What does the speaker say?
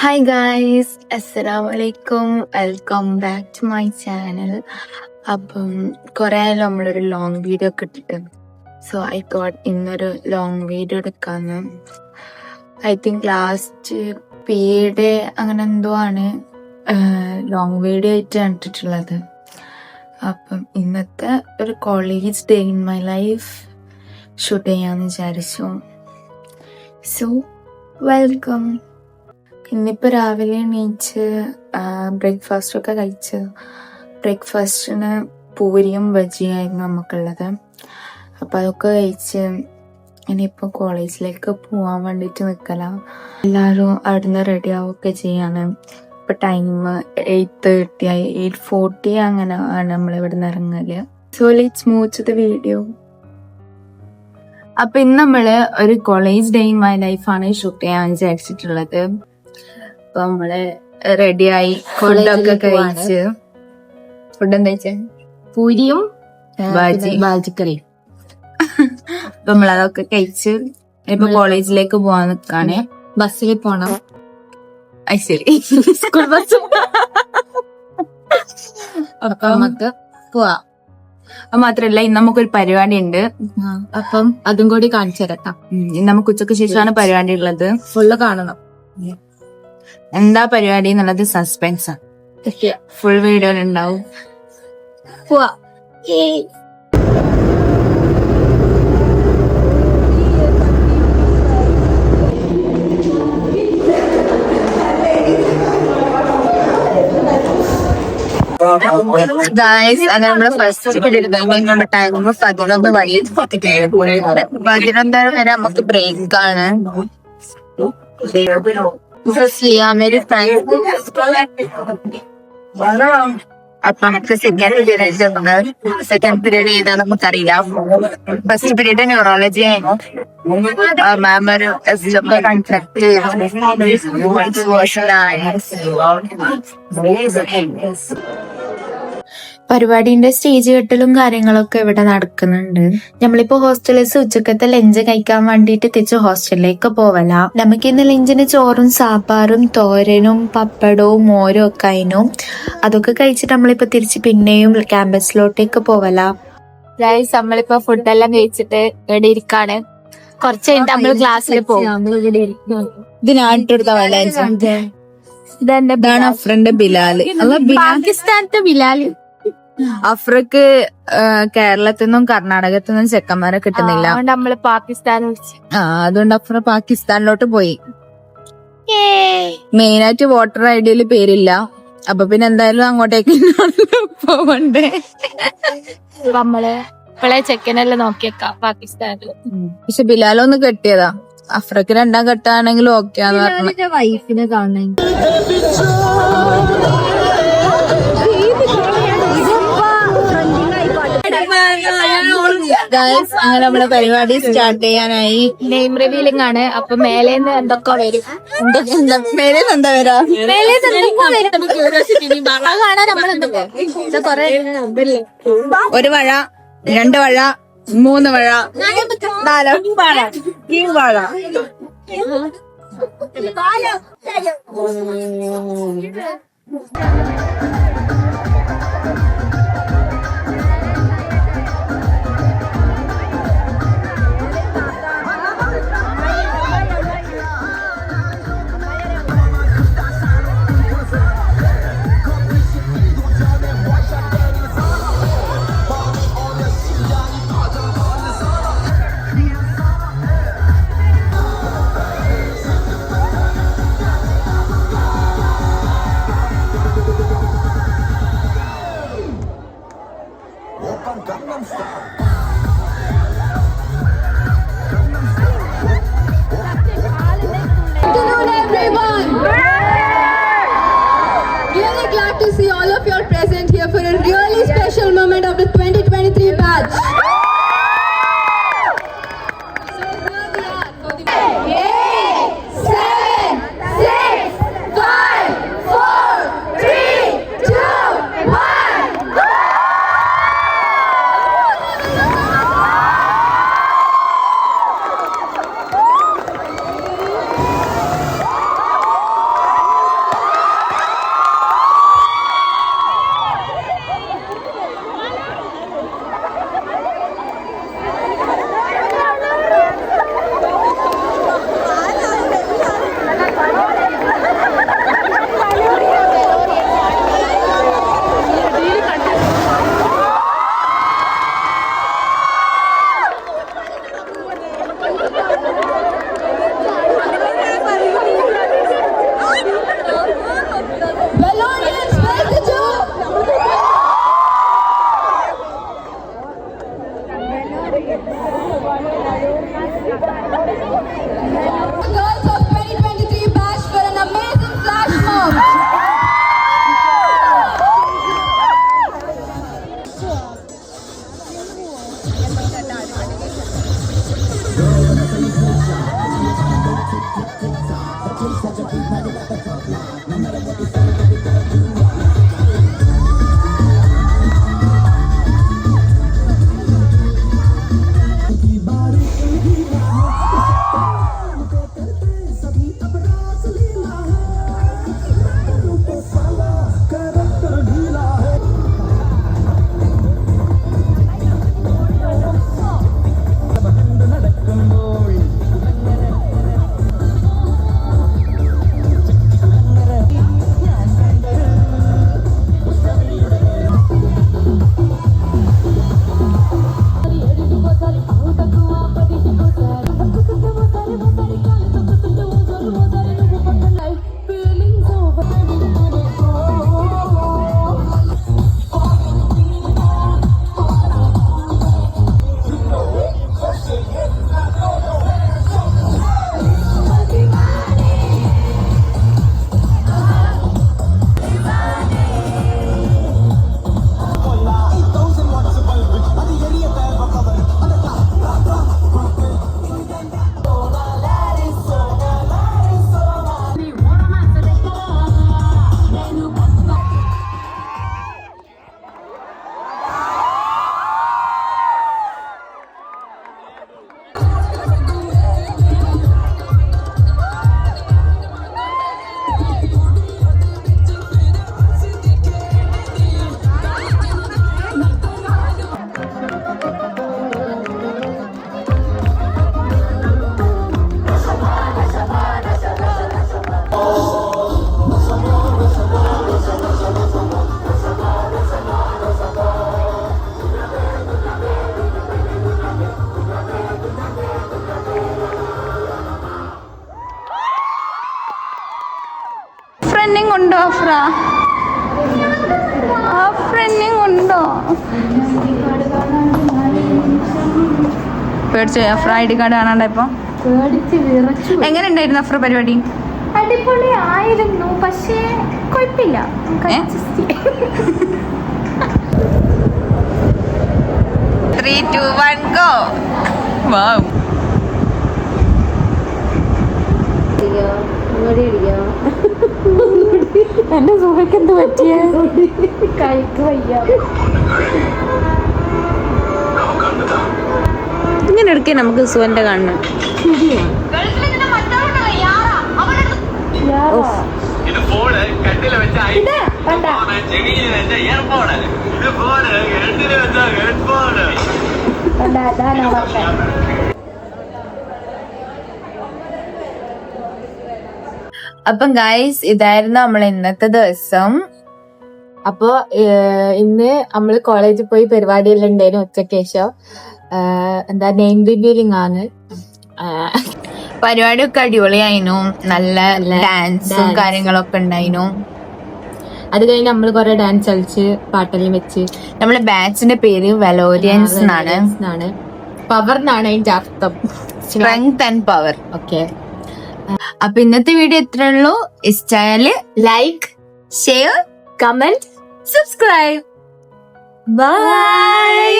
Hi guys, Assalamu alaikum. Welcome back to my channel. അപ്പം കുറേ നമ്മളൊരു ലോങ് വീഡിയോ ഒക്കെ ഇട്ടിട്ട് സോ ഐ തോട്ട് ഇന്നൊരു ലോങ് വീഡിയോ എടുക്കാമെന്ന്. ഐ തിങ്ക് ലാസ്റ്റ് പീഡേ അങ്ങനെ എന്തോ ആണ് ലോങ് വീഡിയോ ആയിട്ട് കണ്ടിട്ടുള്ളത്. അപ്പം ഇന്നത്തെ ഒരു college day in my life shoot ചെയ്യാമെന്ന് വിചാരിച്ചു. So welcome. ഇന്നിപ്പോൾ രാവിലെ എണീച്ച് ബ്രേക്ക്ഫാസ്റ്റൊക്കെ കഴിച്ച്. ബ്രേക്ക്ഫാസ്റ്റിന് പൂരിയും ബജിയായിരുന്നു നമുക്കുള്ളത്. അപ്പം അതൊക്കെ കഴിച്ച് ഇനിയിപ്പോൾ കോളേജിലേക്ക് പോകാൻ വേണ്ടിയിട്ട് നിൽക്കലാണ്. എല്ലാവരും അവിടുന്ന് റെഡി ആവുകയൊക്കെ ചെയ്യാണ്. ഇപ്പം ടൈം 8:30 ആയി, 8:40 അങ്ങനെ ആണ് നമ്മളിവിടെ നിന്ന് ഇറങ്ങല്. So let's move to the video. അപ്പം ഇന്ന് നമ്മൾ ഒരു കോളേജ് ഡേ ഇൻ മൈ ലൈഫാണ് ഷൂട്ട് ചെയ്യാൻ വിചാരിച്ചിട്ടുള്ളത്. അപ്പൊ നമ്മള് റെഡിയായി, ഫുഡൊക്കെ കഴിച്ച്. ഫുഡ് എന്താ വെച്ചാൽ പൂരിയും ബാജിക്കറിയും. അപ്പൊ നമ്മളതൊക്കെ കഴിച്ച് ഇപ്പൊ കോളേജിലേക്ക് പോവാൻ നിക്കാണ്. ബസ്സിൽ പോണം. ശരി, സ്കൂൾ ബസ്. അപ്പൊ നമുക്ക് പോവാം. അത് മാത്രല്ല ഇന്ന് നമുക്കൊരു പരിപാടി ഉണ്ട്. അപ്പം അതും കൂടി കാണിച്ചു തരട്ടാം. ഇന്ന് നമുക്ക് ഉച്ചക്ക് ശേഷമാണ് പരിപാടി ഉള്ളത്. ഫുള്ള് കാണണം. എന്താ പരിപാടി എന്നുള്ളത് സസ്പെൻസ്. ഫുൾ വീഡിയോയിൽ ഉണ്ടാവും. പോവാ. അങ്ങനെ നമ്മള് ഫസ്റ്റ് നമ്മുടെ ടൈം 11 വഴി 11 വരെ നമുക്ക് ബ്രേക്ക് ആണ്. Merry friends. അപ്പൊ നമുക്ക് സെക്കൻഡ് പീരീഡ് ഏതാ നമുക്കറിയില്ല. ഫസ്റ്റ് പീരീഡ് ന്യൂറോളജി ആയിരുന്നു. മാം ഒരു ഒക്കെ കൺസെപ്റ്റ് പരിപാടിന്റെ സ്റ്റേജ് കെട്ടലും കാര്യങ്ങളൊക്കെ ഇവിടെ നടക്കുന്നുണ്ട്. നമ്മളിപ്പോ ഹോസ്റ്റലേഴ്സ് ഉച്ചക്കത്തെ ലഞ്ച് കഴിക്കാൻ വേണ്ടിയിട്ട് തിരിച്ച് ഹോസ്റ്റലിലേക്ക് പോവല. നമുക്ക് ഇന്ന് ലഞ്ചിന് ചോറും സാമ്പാറും തോരനും പപ്പടവും മോരും ഒക്കെ ആയിരുന്നു. അതൊക്കെ കഴിച്ചിട്ട് നമ്മളിപ്പോ തിരിച്ച് പിന്നെയും ക്യാമ്പസിലോട്ടേക്ക് പോവല. നമ്മളിപ്പോ ഫുഡെല്ലാം കഴിച്ചിട്ട് ഇവിടെ ഇരിക്കാണ്. കുറച്ച് കഴിഞ്ഞിട്ട് നമ്മള് ക്ലാസ്സിൽ പോകും. ഇത് ഞാൻ ഇട്ടെടുത്ത ഇതാണ് ഫ്രണ്ട് ബിലാല്. പാകിസ്ഥാനത്തെ ബിലാല്. അഫ്രക്ക് കേരളത്തിൽ നിന്നും കർണാടകത്തിൽ നിന്നും ചെക്കന്മാരെ കിട്ടുന്നില്ല. നമ്മള് പാകിസ്ഥാൻ അതുകൊണ്ട് അഫ്ര പാകിസ്ഥാനിലോട്ട് പോയി. മെയിനായിട്ട് വോട്ടർ ഐഡിയിൽ പേരില്ല. അപ്പൊ പിന്നെ എന്തായാലും അങ്ങോട്ടേക്ക് പോവണ്ടേ. നമ്മള് ഇപ്പളെ ചെക്കനെല്ലാം നോക്കിയേക്കാം പാകിസ്ഥാനില്. പക്ഷെ ബിലാലൊന്ന് കെട്ടിയതാ. അഫ്രക്ക് രണ്ടാം കെട്ടാണെങ്കിലും ഓക്കെയാന്ന് പറഞ്ഞു. വൈഫിനെ കാണാൻ അങ്ങനെ നമ്മുടെ പരിപാടി സ്റ്റാർട്ട് ചെയ്യാനായി. നെയിം റിവീലിംഗ് ആണ്. അപ്പൊ മേലേന്ന് എന്തൊക്കെ വരും. മേലേന്ന് എന്താ വരാ? ഒരു വഴ, 2 വഴ, 3 വഴ, 4 വാഴ, ഈ വാഴ. ഫ്രണ്ടിങ് ഉണ്ടോ അഫ്ര? ഫ്രണ്ടിങ് ഉണ്ടോ? പേടിച്ചോ അഫ്ര? ID കാർഡ് കാണാണ്ട ഇപ്പൊ എങ്ങനെ ഉണ്ടായിരുന്നു അഫ്ര പരിപാടി? അടിപൊളി ആയിരുന്നു, പക്ഷേ കുഴപ്പമില്ല. 3, 2, 1 go. Wow. എന്റെ സുഖക്ക് എന്ത് പറ്റിയ കഴിക്ക് വയ്യ. ഇങ്ങനെ എടുക്കേ നമുക്ക് സുവന്റെ കാണണം. അപ്പം ഗൈസ്, ഇതായിരുന്നു നമ്മളെ ഇന്നത്തെ ദിവസം. അപ്പൊ ഇന്ന് നമ്മള് കോളേജിൽ പോയി പരിപാടിയെല്ലാം ഉണ്ടായിരുന്നു. ഉച്ചയ്ക്ക് ശേഷം എന്താ നെയിം റിവീലിംഗ് ആണ്. പരിപാടിയൊക്കെ അടിപൊളിയായിരുന്നു. നല്ല ഡാൻസും കാര്യങ്ങളൊക്കെ ഉണ്ടായിരുന്നു. അത് കഴിഞ്ഞ് നമ്മള് കൊറേ ഡാൻസ് കളിച്ച് പാട്ടെല്ലാം വെച്ച്. നമ്മളെ ബാച്ചിന്റെ പേര് വെലോരിയൻസ് എന്നാണ്. പവർ എന്നാണ് അതിന്റെ അർത്ഥം. Strength and power. ഓക്കെ, അപ്പൊ ഇന്നത്തെ വീഡിയോ ഇത്രേ ഉള്ളൂ. ഇഷ്ടായാല് like, share, comment, subscribe. By.